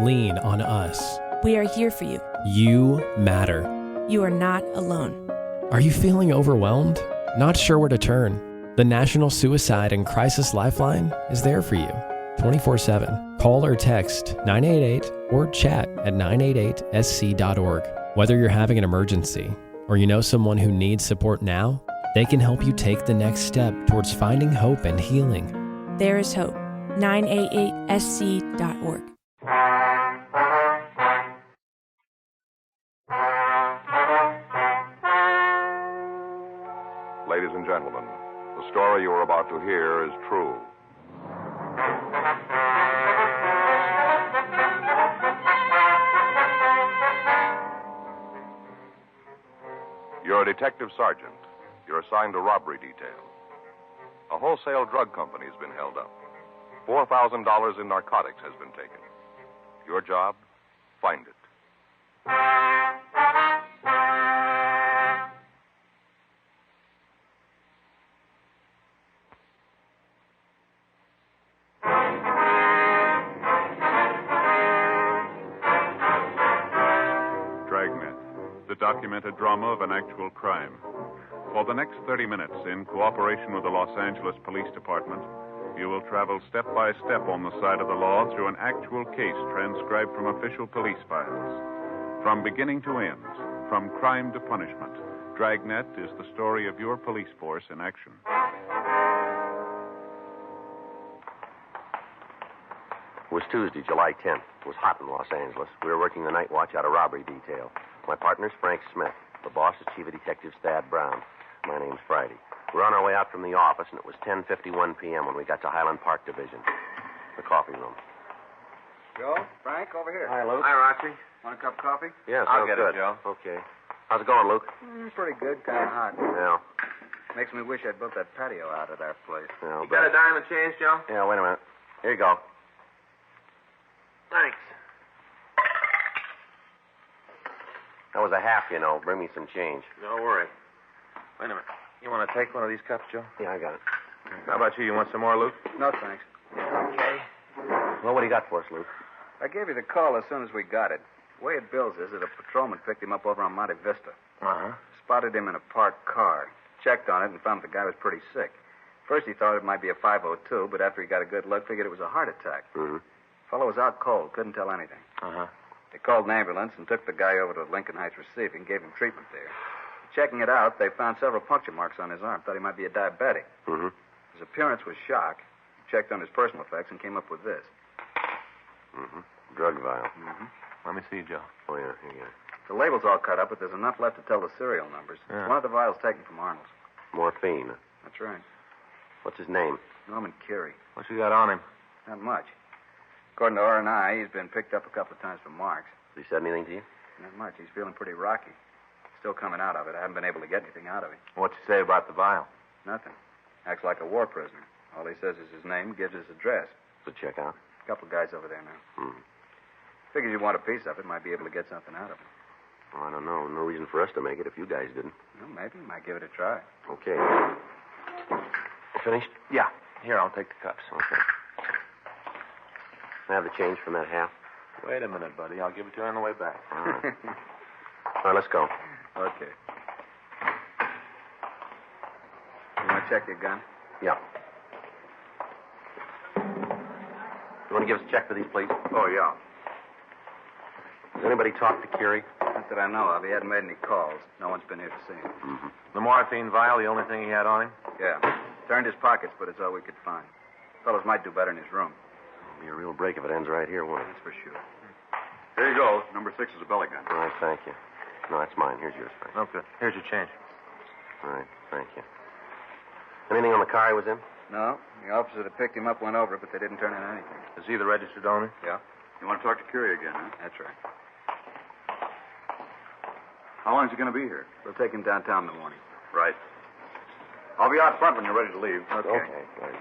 lean on us. We are here for you. You matter. You are not alone. Are you feeling overwhelmed? Not sure where to turn? The National Suicide and Crisis Lifeline is there for you 24/7. Call or text 988 or chat at 988sc.org. Whether you're having an emergency or you know someone who needs support now, they can help you take the next step towards finding hope and healing. There is hope. 988sc.org. Ladies and gentlemen, the story you are about to hear is true. You're a detective sergeant. You're assigned a robbery detail. A wholesale drug company has been held up. $4,000 in narcotics has been taken. Your job? Find it. Dragnet, the documented drama of an actual crime. For the next 30 minutes, in cooperation with the Los Angeles Police Department, you will travel step by step on the side of the law through an actual case transcribed from official police files. From beginning to end, from crime to punishment, Dragnet is the story of your police force in action. It was Tuesday, July 10th. It was hot in Los Angeles. We were working the night watch out of robbery detail. My partner's Frank Smith. The boss is Chief of Detectives Thad Brown. My name's Friday. We were on our way out from the office, and it was 10:51 p.m. when we got to Highland Park Division, the coffee room. Joe, Frank, over here. Hi, Luke. Hi, Roxy. Want a cup of coffee? Yeah, I'll sounds get good. it, Joe. Okay. How's it going, Luke? Pretty good, kind of hot. Yeah. Makes me wish I'd built that patio out at our place. Yeah, You got a dime and change, Joe? Yeah, wait a minute. Here you go. Thanks. That was a half, you know. Bring me some change. Don't worry. Wait a minute. You want to take one of these cups, Joe? Yeah, I got it. How about you? You want some more, Luke? No, thanks. Okay. Well, what do you got for us, Luke? I gave you the call as soon as we got it. The way it bills is that a patrolman picked him up over on Monte Vista. Uh-huh. Spotted him in a parked car. Checked on it and found the guy was pretty sick. First he thought it might be a 502, but after he got a good look, figured it was a heart attack. Mm-hmm. Fellow was out cold, couldn't tell anything. Uh-huh. They called an ambulance and took the guy over to Lincoln Heights Receiving, gave him treatment there. Checking it out, they found several puncture marks on his arm. Thought he might be a diabetic. Mm-hmm. His appearance was shock. Checked on his personal effects and came up with this. Mm-hmm. Drug vial. Mm-hmm. Let me see, Joe. Oh, yeah, here you go. The label's all cut up, but there's enough left to tell the serial numbers. Yeah. One of the vials taken from Arnold's. Morphine. That's right. What's his name? Norman Curie. What you got on him? Not much. According to R&I, he's been picked up a couple of times for marks. Has he said anything to you? Not much. He's feeling pretty rocky. Still coming out of it. I haven't been able to get anything out of him. What'd you say about the vial? Nothing. Acts like a war prisoner. All he says is his name, gives his address. So check out. A couple of guys over there now. Figures you want a piece of it, might be able to get something out of it. Well, I don't know. No reason for us to make it if you guys didn't. Well, maybe. Might give it a try. Okay. Finished? Yeah. Here, I'll take the cups. Okay. Can I have the change from that half? Wait a minute, buddy. I'll give it to you on the way back. All right. All right, let's go. Okay. You want to check your gun? Yeah. You want to give us a check for these, please? Oh, yeah. Has anybody talked to Curie? Not that I know of. He hadn't made any calls. No one's been here to see him. Mm-hmm. The morphine vial, the only thing he had on him? Yeah. Turned his pockets, but it's all we could find. Fellows might do better in his room. It'll be a real break if it ends right here, won't it? That's for sure. Here you go. Number 6 is a belly gun. All right, thank you. No, that's mine. Here's yours, Frank. Okay. Here's your change. All right, thank you. Anything on the car he was in? No. The officer that picked him up went over it, but they didn't turn in anything. Is he the registered owner? Yeah? You want to talk to Curie again, huh? That's right. How long is he going to be here? We'll take him downtown in the morning. Right. I'll be out front when you're ready to leave. Okay. Right.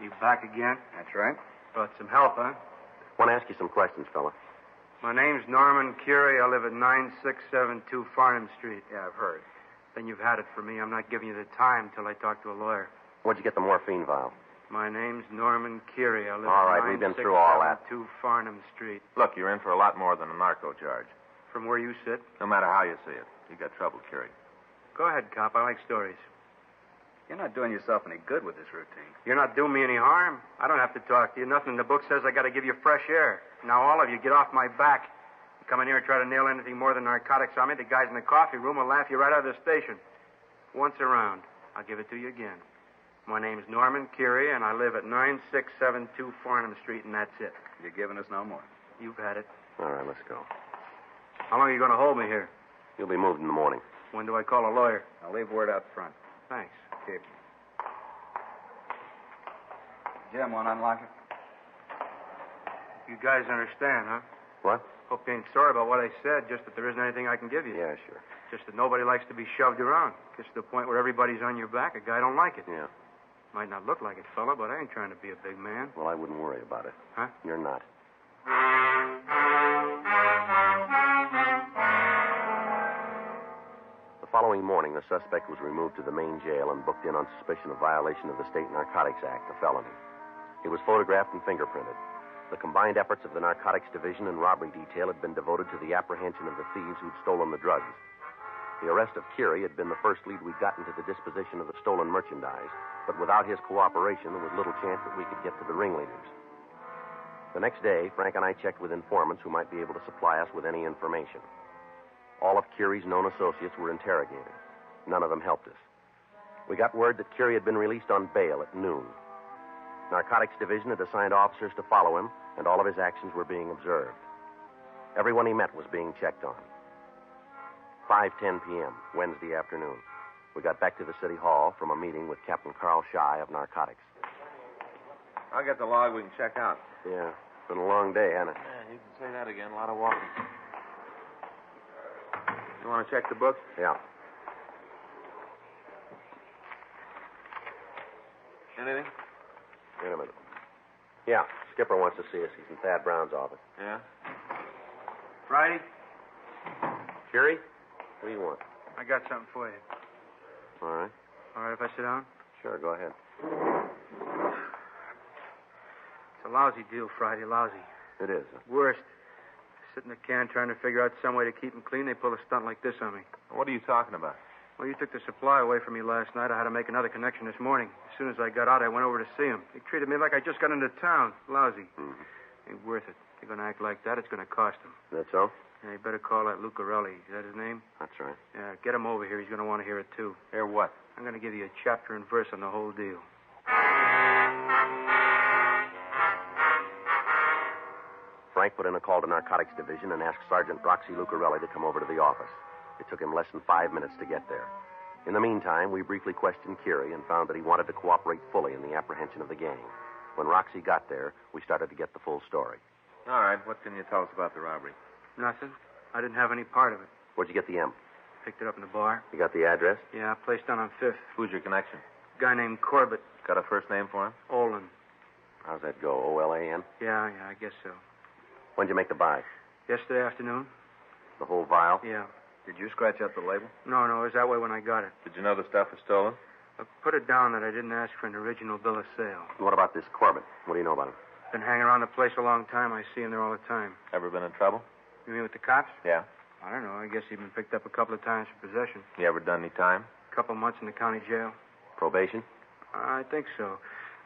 You back again? That's right. Brought some help, huh? Want to ask you some questions, fella. My name's Norman Curie. I live at 9672 Farnham Street. Yeah, I've heard. Then you've had it for me. I'm not giving you the time till I talk to a lawyer. Where'd you get the morphine vial? My name's Norman Curie. I live All at right, we've been through all that. 9672 Farnham Street. Look, you're in for a lot more than a narco charge. From where you sit? No matter how you see it. You got trouble, Curie. Go ahead, cop. I like stories. You're not doing yourself any good with this routine. You're not doing me any harm. I don't have to talk to you. Nothing in the book says I got to give you fresh air. Now, all of you, get off my back. You come in here and try to nail anything more than narcotics on me, the guys in the coffee room will laugh you right out of the station. Once around, I'll give it to you again. My name's Norman Curie, and I live at 9672 Farnham Street, and that's it. You're giving us no more. You've had it. All right, let's go. How long are you going to hold me here? You'll be moved in the morning. When do I call a lawyer? I'll leave word out front. Thanks. Keep. Jim, want to unlock it? You guys understand, huh? What? Hope you ain't sorry about what I said, just that there isn't anything I can give you. Yeah, sure. Just that nobody likes to be shoved around. Gets to the point where everybody's on your back. A guy don't like it. Yeah. Might not look like it, fella, but I ain't trying to be a big man. Well, I wouldn't worry about it. Huh? You're not. The following morning, the suspect was removed to the main jail and booked in on suspicion of violation of the State Narcotics Act, a felony. He was photographed and fingerprinted. The combined efforts of the Narcotics Division and Robbery Detail had been devoted to the apprehension of the thieves who'd stolen the drugs. The arrest of Curie had been the first lead we'd gotten to the disposition of the stolen merchandise, but without his cooperation, there was little chance that we could get to the ringleaders. The next day, Frank and I checked with informants who might be able to supply us with any information. All of Curie's known associates were interrogated. None of them helped us. We got word that Curie had been released on bail at noon. Narcotics Division had assigned officers to follow him, and all of his actions were being observed. Everyone he met was being checked on. 5:10 p.m., Wednesday afternoon. We got back to the city hall from a meeting with Captain Carl Shy of Narcotics. I'll get the log we can check out. Yeah, it's been a long day, hasn't it? Yeah, you can say that again. A lot of walking. You want to check the book? Yeah. Anything? Wait a minute. Yeah, Skipper wants to see us. He's in Thad Brown's office. Yeah? Friday, Curie? What do you want? I got something for you. All right. All right if I sit down? Sure, go ahead. It's a lousy deal, Friday, lousy. It is. Worst. Sit in the can trying to figure out some way to keep them clean. They pull a stunt like this on me. What are you talking about? Well, you took the supply away from me last night. I had to make another connection this morning. As soon as I got out, I went over to see him. He treated me like I just got into town. Lousy. Mm-hmm. Ain't worth it. They're going to act like that. It's going to cost them. That's so? Yeah, you better call that Lucarelli. Is that his name? That's right. Yeah, get him over here. He's going to want to hear it, too. Hear what? I'm going to give you a chapter and verse on the whole deal. Frank put in a call to Narcotics Division and asked Sergeant Roxy Lucarelli to come over to the office. It took him less than 5 minutes to get there. In the meantime, we briefly questioned Curie and found that he wanted to cooperate fully in the apprehension of the gang. When Roxy got there, we started to get the full story. All right, what can you tell us about the robbery? Nothing. I didn't have any part of it. Where'd you get the M? Picked it up in the bar. You got the address? Yeah, place down on 5th. Who's your connection? Guy named Corbett. Got a first name for him? Olin. How's that go? O-L-A-N? Yeah, I guess so. When'd you make the buy? Yesterday afternoon? The whole vial? Yeah. Did you scratch out the label? No, it was that way when I got it. Did you know the stuff was stolen? I put it down that I didn't ask for an original bill of sale. What about this Corbett? What do you know about him? Been hanging around the place a long time. I see him there all the time. Ever been in trouble? You mean with the cops? Yeah. I don't know. I guess he'd been picked up a couple of times for possession. You ever done any time? A couple of months in the county jail. Probation? I think so.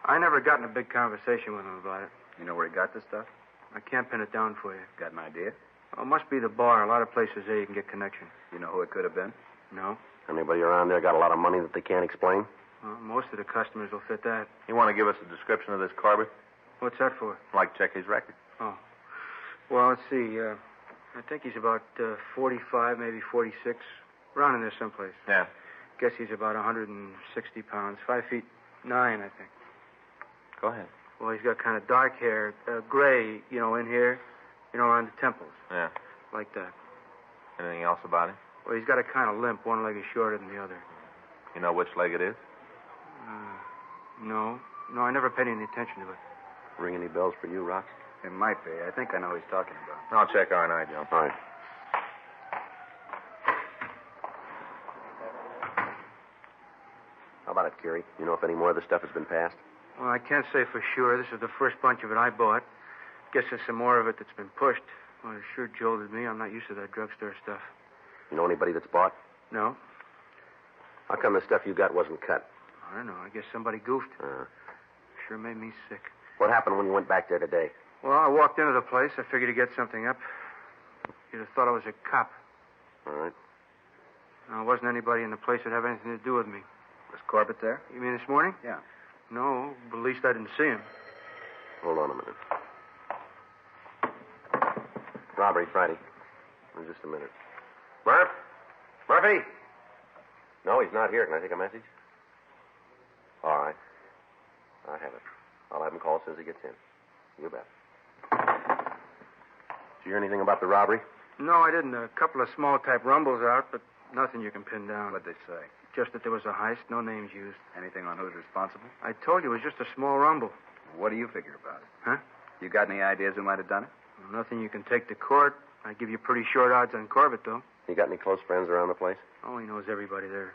I never got in a big conversation with him about it. You know where he got this stuff? I can't pin it down for you. Got an idea? Well, it must be the bar. A lot of places there you can get connection. You know who it could have been? No? Anybody around there got a lot of money that they can't explain? Well, most of the customers will fit that. You want to give us a description of this Corbett? What's that for? Like check his record. Oh. Well, let's see. I think he's about 45, maybe 46. Around in there someplace. Yeah. Guess he's about 160 pounds. 5'9", I think. Go ahead. Well, he's got kind of dark hair. Gray, in here. Around the temples. Yeah. Like that. Anything else about him? Well, he's got a kind of limp. One leg is shorter than the other. You know which leg it is? No, I never paid any attention to it. Ring any bells for you, Rox? It might be. I think I know who he's talking about. I'll check R&I, Joe. All right. How about it, Curie? You know if any more of the stuff has been passed? Well, I can't say for sure. This is the first bunch of it I bought. Guess there's some more of it that's been pushed. Well, it sure jolted me. I'm not used to that drugstore stuff. You know anybody that's bought? No? How come the stuff you got wasn't cut? I don't know. I guess somebody goofed. Sure made me sick. What happened when you went back there today? Well, I walked into the place. I figured to get something up. You'd have thought I was a cop. All right. No, there wasn't anybody in the place that had anything to do with me. Was Corbett there? You mean this morning? Yeah. No, but at least I didn't see him. Hold on a minute. Robbery, Friday. In just a minute. Murphy? No, he's not here. Can I take a message? All right. I have it. I'll have him call as soon as he gets in. You bet. Did you hear anything about the robbery? No, I didn't. A couple of small-type rumbles out, but nothing you can pin down. What'd they say? Just that there was a heist, no names used. Anything on who's responsible? I told you it was just a small rumble. What do you figure about it? Huh? You got any ideas who might have done it? Well, nothing you can take to court. I give you pretty short odds on Corbett, though. You got any close friends around the place? Oh, he knows everybody there.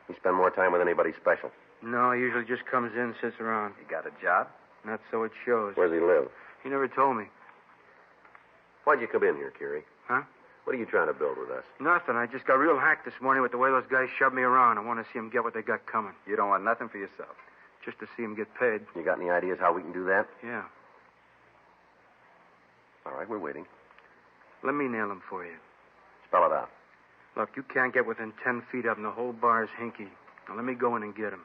You spend more time with anybody special? No, he usually just comes in, sits around. You got a job? Not so it shows. Where does he live? He never told me. Why'd you come in here, Curie? Huh? What are you trying to build with us? Nothing. I just got real hacked this morning with the way those guys shoved me around. I want to see them get what they got coming. You don't want nothing for yourself. Just to see them get paid. You got any ideas how we can do that? Yeah. All right, we're waiting. Let me nail them for you. Spell it out. Look, you can't get within 10 feet of them. The whole bar's hinky. Now, let me go in and get them.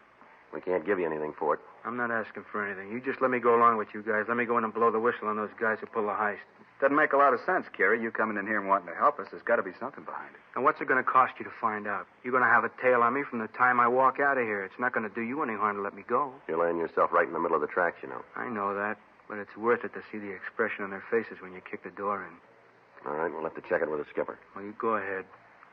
We can't give you anything for it. I'm not asking for anything. You just let me go along with you guys. Let me go in and blow the whistle on those guys who pull the heist. Doesn't make a lot of sense, Kerry. You coming in here and wanting to help us. There's got to be something behind it. And what's it going to cost you to find out? You're going to have a tail on me from the time I walk out of here. It's not going to do you any harm to let me go. You're laying yourself right in the middle of the tracks, you know. I know that, but it's worth it to see the expression on their faces when you kick the door in. All right, we'll have to check it with the skipper. Well, you go ahead.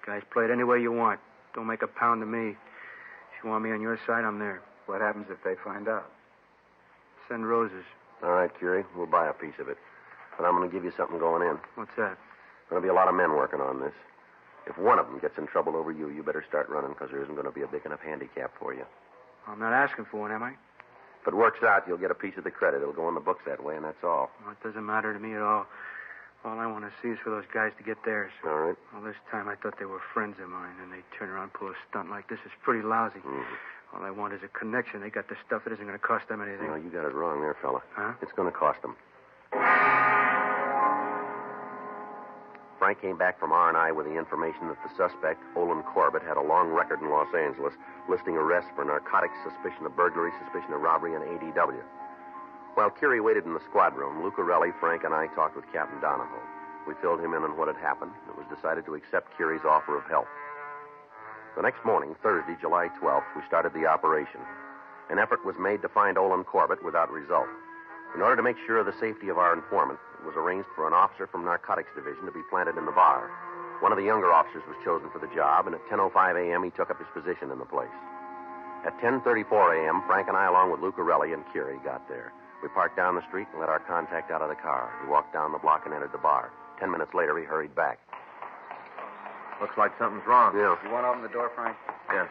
Guys, play it any way you want. Don't make a pound of me. If you want me on your side, I'm there. What happens if they find out? Send roses. All right, Curie, we'll buy a piece of it. But I'm going to give you something going in. What's that? There'll be a lot of men working on this. If one of them gets in trouble over you, you better start running, because there isn't going to be a big enough handicap for you. I'm not asking for one, am I? If it works out, you'll get a piece of the credit. It'll go in the books that way, and that's all. Well, it doesn't matter to me at all. All I want to see is for those guys to get theirs. All right. Well, this time I thought they were friends of mine, and they turn around and pull a stunt like this. It's pretty lousy. Mm-hmm. All I want is a connection. They got the stuff that isn't going to cost them anything. No, you got it wrong there, fella. Huh? It's going to cost them. Frank came back from R&I with the information that the suspect, Olin Corbett, had a long record in Los Angeles, listing arrests for narcotics, suspicion of burglary, suspicion of robbery, and ADW. While Curie waited in the squad room, Lucarelli, Frank, and I talked with Captain Donahoe. We filled him in on what had happened. It was decided to accept Curie's offer of help. The next morning, Thursday, July 12th, we started the operation. An effort was made to find Olin Corbett without result. In order to make sure of the safety of our informant, it was arranged for an officer from Narcotics Division to be planted in the bar. One of the younger officers was chosen for the job, and at 10:05 a.m., he took up his position in the place. At 10:34 a.m., Frank and I, along with Lucarelli and Curie, got there. We parked down the street and let our contact out of the car. He walked down the block and entered the bar. 10 minutes later, he hurried back. Looks like something's wrong. Yeah. You want to open the door, Frank? Yeah.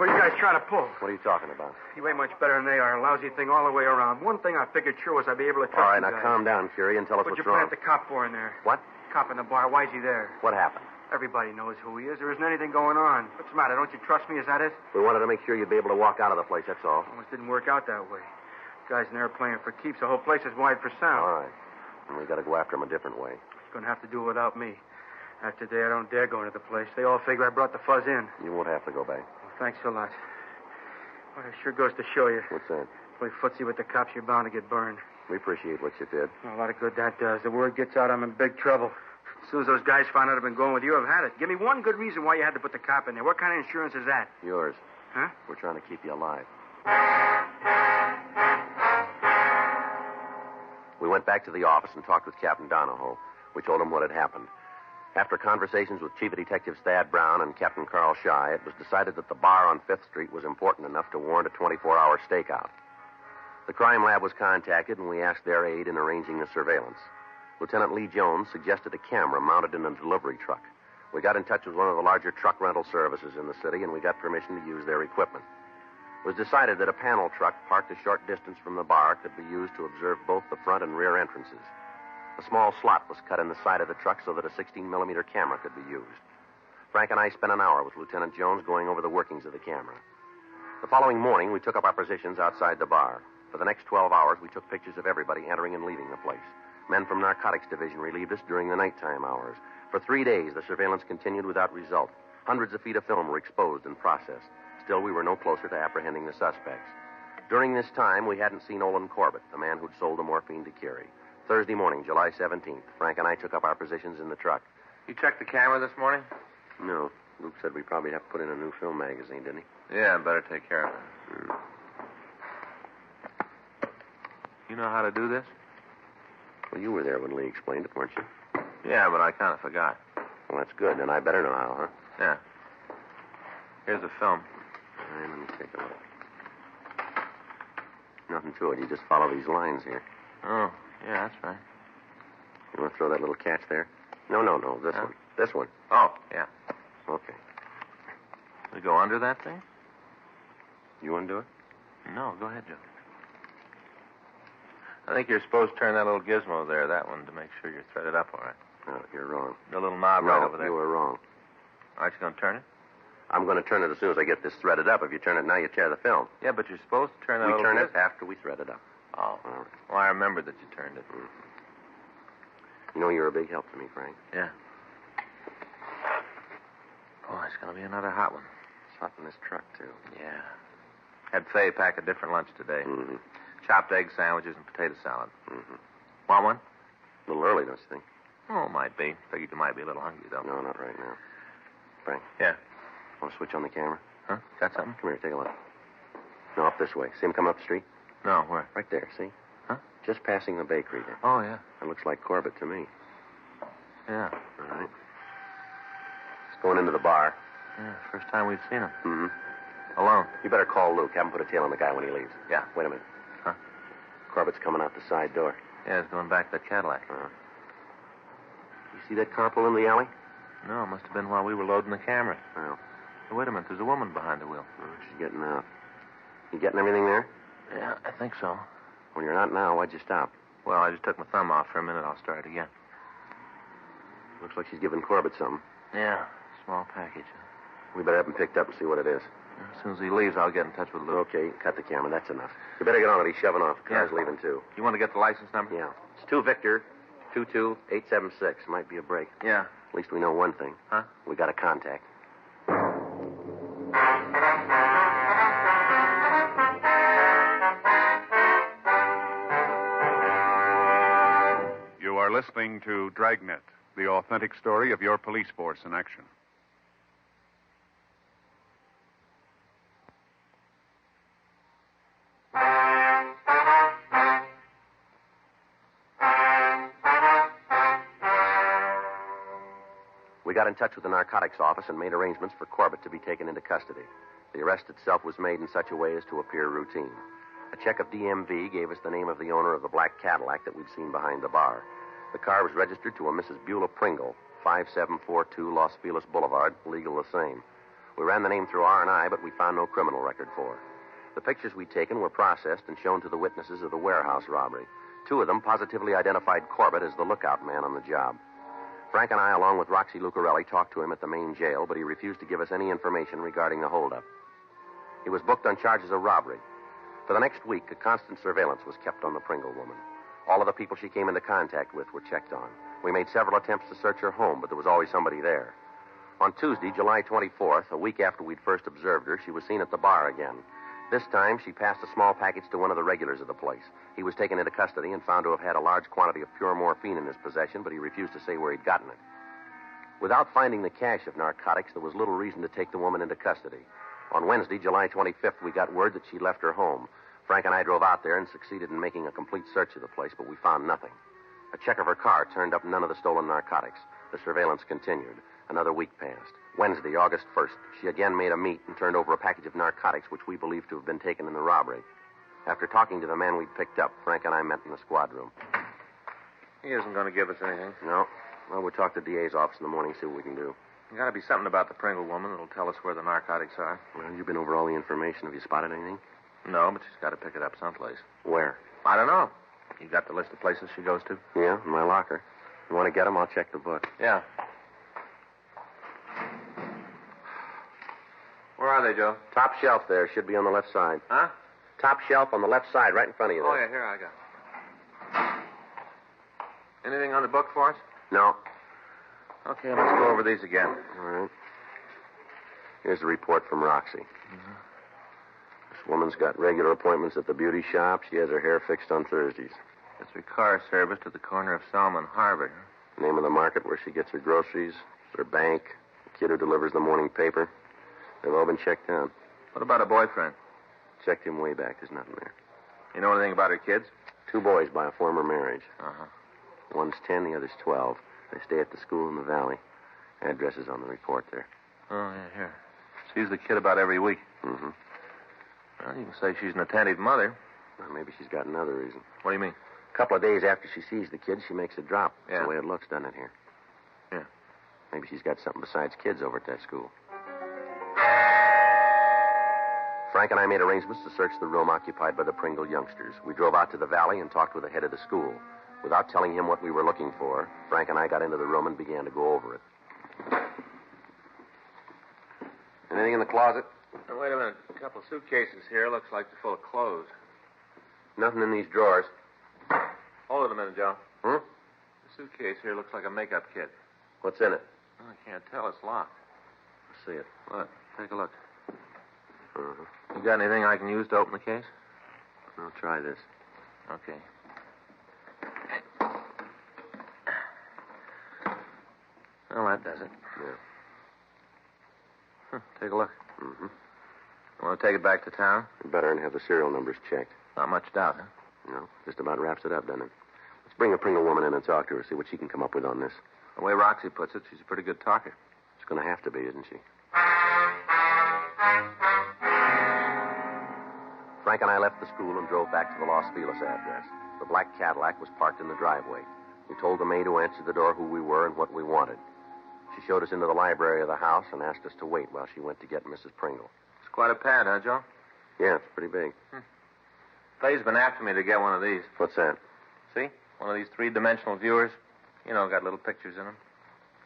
What are you guys trying to pull? What are you talking about? You ain't much better than they are. A lousy thing all the way around. One thing I figured sure was I'd be able to trust All right, you now guys. calm down, Curie, and tell us What'd what's you wrong. plant the cop for in there? What? Cop in the bar. Why's he there? What happened? Everybody knows who he is. There isn't anything going on. What's the matter? Don't you trust me? Is that it? We wanted to make sure you'd be able to walk out of the place, that's all. Almost didn't work out that way. Guys in there playing for keeps. The whole place is wide for sound. All right. And we got to go after him a different way. He's going to have to do it without me. After today, I don't dare go into the place. They all figure I brought the fuzz in. You won't have to go back. Well, thanks a lot. Well, it sure goes to show you. What's that? Play footsie with the cops, you're bound to get burned. We appreciate what you did. Well, a lot of good that does. The word gets out, I'm in big trouble. As soon as those guys find out I've been going with you, I've had it. Give me one good reason why you had to put the cop in there. What kind of insurance is that? Yours. Huh? We're trying to keep you alive. We went back to the office and talked with Captain Donahoe. We told him what had happened. After conversations with Chief of Detectives Thad Brown and Captain Carl Shy, it was decided that the bar on 5th Street was important enough to warrant a 24-hour stakeout. The crime lab was contacted, and we asked their aid in arranging the surveillance. Lieutenant Lee Jones suggested a camera mounted in a delivery truck. We got in touch with one of the larger truck rental services in the city, and we got permission to use their equipment. It was decided that a panel truck parked a short distance from the bar could be used to observe both the front and rear entrances. A small slot was cut in the side of the truck so that a 16-millimeter camera could be used. Frank and I spent an hour with Lieutenant Jones going over the workings of the camera. The following morning, we took up our positions outside the bar. For the next 12 hours, we took pictures of everybody entering and leaving the place. Men from Narcotics Division relieved us during the nighttime hours. For 3 days, the surveillance continued without result. Hundreds of feet of film were exposed and processed. Still, we were no closer to apprehending the suspects. During this time, we hadn't seen Olin Corbett, the man who'd sold the morphine to Curie. Thursday morning, July 17th, Frank and I took up our positions in the truck. You checked the camera this morning? No. Luke said we probably have to put in a new film magazine, didn't he? Yeah, better take care of it. You know how to do this? Well, you were there when Lee explained it, weren't you? Yeah, but I kind of forgot. Well, that's good. Then I better know how, huh? Yeah. Here's the film. All right, let me take a look. Nothing to it. You just follow these lines here. Oh, yeah, that's right. You want to throw that little catch there? No. This one. This one. Oh, yeah. Okay. We go under that thing? You want to do it? No, go ahead, Joe. I think you're supposed to turn that little gizmo there, that one, to make sure you're threaded up all right. No, you're wrong. The little knob No, right over there. you were wrong. Aren't you going to turn it? I'm going to turn it as soon as I get this threaded up. If you turn it now, you tear the film. Yeah, but you're supposed to turn that We little turn it giz- after we thread it up. Oh. All right. Well, I remembered that you turned it. You know you're a big help to me, Frank. Yeah. Oh, it's going to be another hot one. It's hot in this truck, too. Yeah. Had Faye pack a different lunch today. Mm-hmm. Chopped egg sandwiches and potato salad. Mm-hmm. Want one? A little early, don't you think? Oh, might be. Figured you might be a little hungry, though. No, not right now. Frank. Yeah. Want to switch on the camera? Huh? Got something? Come here, take a look. No, up this way. See him come up the street? No, where? Right there, see? Huh? Just passing the bakery there. Oh, yeah. That looks like Corbett to me. Yeah. All right. He's going into the bar. Yeah, first time we've seen him. Mm-hmm. Alone. You better call Luke. Have him put a tail on the guy when he leaves. Yeah. Wait a minute. Huh? Corbett's coming out the side door. Yeah, he's going back to that Cadillac. You see that car pull in the alley? No, it must have been while we were loading the camera. Well, Hey, wait a minute. There's a woman behind the wheel. she's getting out. You getting everything there? Yeah, I think so. Well, you're not now. Why'd you stop? Well, I just took my thumb off for a minute. I'll start again. Looks like she's giving Corbett something. Yeah, small package. We better have him picked up and see what it is. As soon as he leaves, I'll get in touch with Luke. Okay, cut the camera. That's enough. You better get on it. He's shoving off. The car's Yeah. leaving, too. You want to get the license number? Yeah. It's 2 Victor, 22876. Might be a break. Yeah. At least we know one thing. Huh? We got a contact. You are listening to Dragnet, the authentic story of your police force in action. We got in touch with the narcotics office and made arrangements for Corbett to be taken into custody. The arrest itself was made in such a way as to appear routine. A check of DMV gave us the name of the owner of the black Cadillac that we'd seen behind the bar. The car was registered to a Mrs. Beulah Pringle, 5742 Los Feliz Boulevard, legal the same. We ran the name through R&I, but we found no criminal record for her. The pictures we'd taken were processed and shown to the witnesses of the warehouse robbery. 2 of them positively identified Corbett as the lookout man on the job. Frank and I, along with Roxy Lucarelli, talked to him at the main jail, but he refused to give us any information regarding the holdup. He was booked on charges of robbery. For the next week, a constant surveillance was kept on the Pringle woman. All of the people she came into contact with were checked on. We made several attempts to search her home, but there was always somebody there. On Tuesday, July 24th, a week after we'd first observed her, she was seen at the bar again. This time, she passed a small package to one of the regulars of the place. He was taken into custody and found to have had a large quantity of pure morphine in his possession, but he refused to say where he'd gotten it. Without finding the cache of narcotics, there was little reason to take the woman into custody. On Wednesday, July 25th, we got word that she'd left her home. Frank and I drove out there and succeeded in making a complete search of the place, but we found nothing. A check of her car turned up none of the stolen narcotics. The surveillance continued. Another week passed. Wednesday, August 1st, she again made a meet and turned over a package of narcotics which we believed to have been taken in the robbery. After talking to the man we'd picked up, Frank and I met in the squad room. He isn't going to give us anything. No. Well, we'll talk to the DA's office in the morning, see what we can do. There's got to be something about the Pringle woman that'll tell us where the narcotics are. Well, you've been over all the information. Have you spotted anything? No, but she's got to pick it up someplace. Where? I don't know. You got the list of places she goes to? Yeah, in my locker. You want to get them? I'll check the book. Yeah. Where are they, Joe? Top shelf there. Should be on the left side. Huh? Top shelf on the left side, right in front of you there. Oh, yeah, here I got it. Anything on the book for us? No. Okay, let's go over these again. All right. Here's the report from Roxy. This woman's got regular appointments at the beauty shop. She has her hair fixed on Thursdays. It's her car service to the corner of Salmon Harbor. Name of the market where she gets her groceries, her bank, the kid who delivers the morning paper. They've all been checked out. What about a boyfriend? Checked him way back. There's nothing there. You know anything about her kids? 2 boys by a former marriage. Uh-huh. One's 10, the other's 12. They stay at the school in the valley. Address is on the report there. Oh, yeah, here. Sees the kid about every week. Mm-hmm. Well, you can say she's an attentive mother. Well, maybe she's got another reason. What do you mean? A couple of days after she sees the kid, she makes a drop. Yeah. That's the way it looks, doesn't it, here? Yeah. Maybe she's got something besides kids over at that school. Frank and I made arrangements to search the room occupied by the Pringle youngsters. We drove out to the valley and talked with the head of the school. Without telling him what we were looking for, Frank and I got into the room and began to go over it. Anything in the closet? Now, wait a minute. A couple of suitcases here. Looks like they're full of clothes. Nothing in these drawers. Hold it a minute, Joe. Hmm? The suitcase here looks like a makeup kit. What's in it? Oh, I can't tell. It's locked. Let's see it. What? Take a look. Uh-huh. You got anything I can use to open the case? I'll try this. Okay. Well, that does it. Yeah. Take a look. Mm-hmm. You want to take it back to town? Better and have the serial numbers checked. Not much doubt, huh? No, just about wraps it up, doesn't it? Let's bring the Pringle woman in and talk to her, see what she can come up with on this. The way Roxy puts it, she's a pretty good talker. It's going to have to be, isn't she? Frank and I left the school and drove back to the Los Feliz address. The black Cadillac was parked in the driveway. We told the maid who answered the door who we were and what we wanted. She showed us into the library of the house and asked us to wait while she went to get Mrs. Pringle. It's quite a pad, huh, Joe? Yeah, it's pretty big. Fay's been after me to get one of these. What's that? See? One of these three-dimensional viewers. You know, got little pictures in them.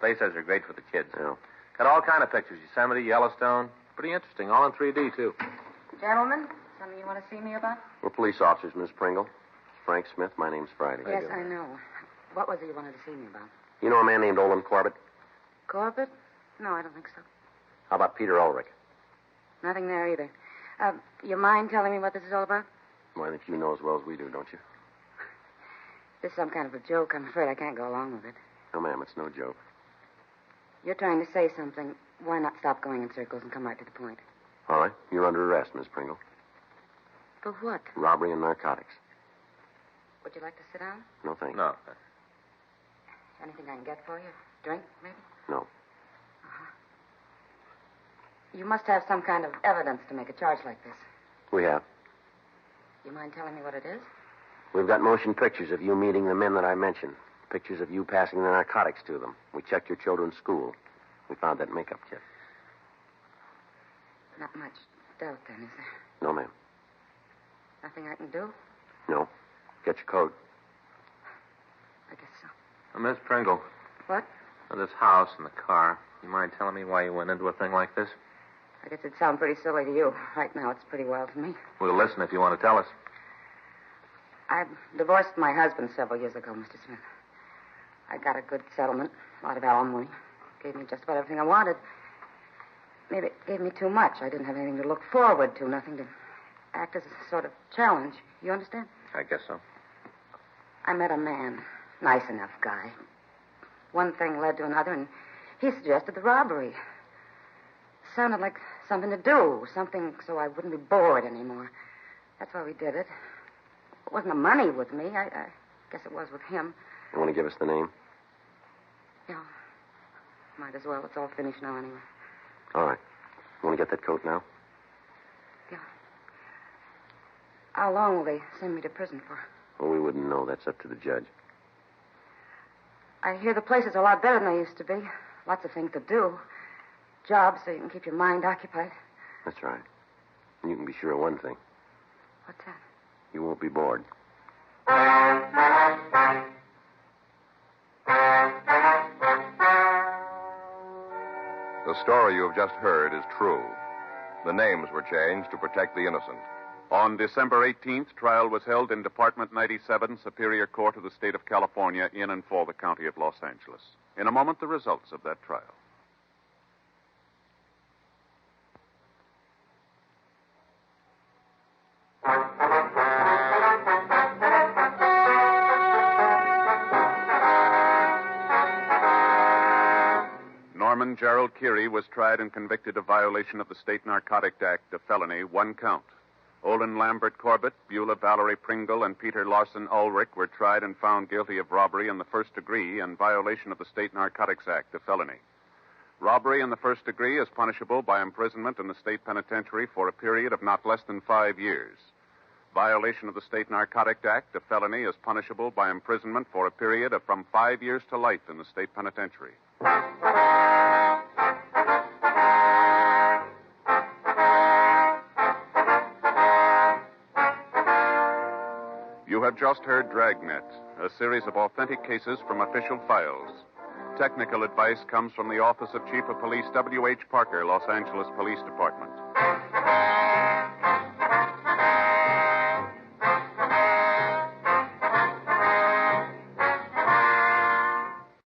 Fay says they're great for the kids. Yeah. Got all kind of pictures. Yosemite, Yellowstone. Pretty interesting. All in 3D, too. Gentlemen, something you want to see me about? We're police officers, Miss Pringle. Frank Smith. My name's Friday. Yes, I know. What was it you wanted to see me about? You know a man named Olin Corbett? Corbett? No, I don't think so. How about Peter Ulrich? Nothing there either. You mind telling me what this is all about? Well, I think you know as well as we do, don't you? This is some kind of a joke. I'm afraid I can't go along with it. No, ma'am, it's no joke. You're trying to say something. Why not stop going in circles and come right to the point? All right. You're under arrest, Miss Pringle. For what? Robbery and narcotics. Would you like to sit down? No, thank you. No. Anything I can get for you? Drink, maybe? No. Uh-huh. You must have some kind of evidence to make a charge like this. We have. You mind telling me what it is? We've got motion pictures of you meeting the men that I mentioned. Pictures of you passing the narcotics to them. We checked your children's school. We found that makeup kit. Not much doubt, then, is there? No, ma'am. Nothing I can do? No. Get your coat. I guess so. Miss Pringle. What? This house and the car. You mind telling me why you went into a thing like this? I guess it'd sound pretty silly to you. Right now, it's pretty wild to me. We'll listen if you want to tell us. I divorced my husband several years ago, Mr. Smith. I got a good settlement, a lot of alimony. Gave me just about everything I wanted. Maybe it gave me too much. I didn't have anything to look forward to, nothing to act as a sort of challenge. You understand? I guess so. I met a man, nice enough guy. One thing led to another, and he suggested the robbery. Sounded like something to do, something so I wouldn't be bored anymore. That's why we did it. It wasn't the money with me. I guess it was with him. You want to give us the name? Yeah. Might as well. It's all finished now anyway. All right. You want to get that coat now? Yeah. How long will they send me to prison for? Well, we wouldn't know. That's up to the judge. I hear the place is a lot better than they used to be. Lots of things to do. Jobs so you can keep your mind occupied. That's right. And you can be sure of one thing. What's that? You won't be bored. The story you have just heard is true. The names were changed to protect the innocent. On December 18th, trial was held in Department 97, Superior Court of the State of California, in and for the County of Los Angeles. In a moment, the results of that trial. Norman Gerald Keary was tried and convicted of violation of the State Narcotic Act, a felony, 1 count. Olin Lambert Corbett, Beulah Valerie Pringle, and Peter Larson Ulrich were tried and found guilty of robbery in the first degree and violation of the State Narcotics Act, a felony. Robbery in the first degree is punishable by imprisonment in the state penitentiary for a period of not less than 5 years. Violation of the State Narcotic Act, a felony, is punishable by imprisonment for a period of from 5 years to life in the state penitentiary. You have just heard Dragnet, a series of authentic cases from official files. Technical advice comes from the Office of Chief of Police W.H. Parker, Los Angeles Police Department.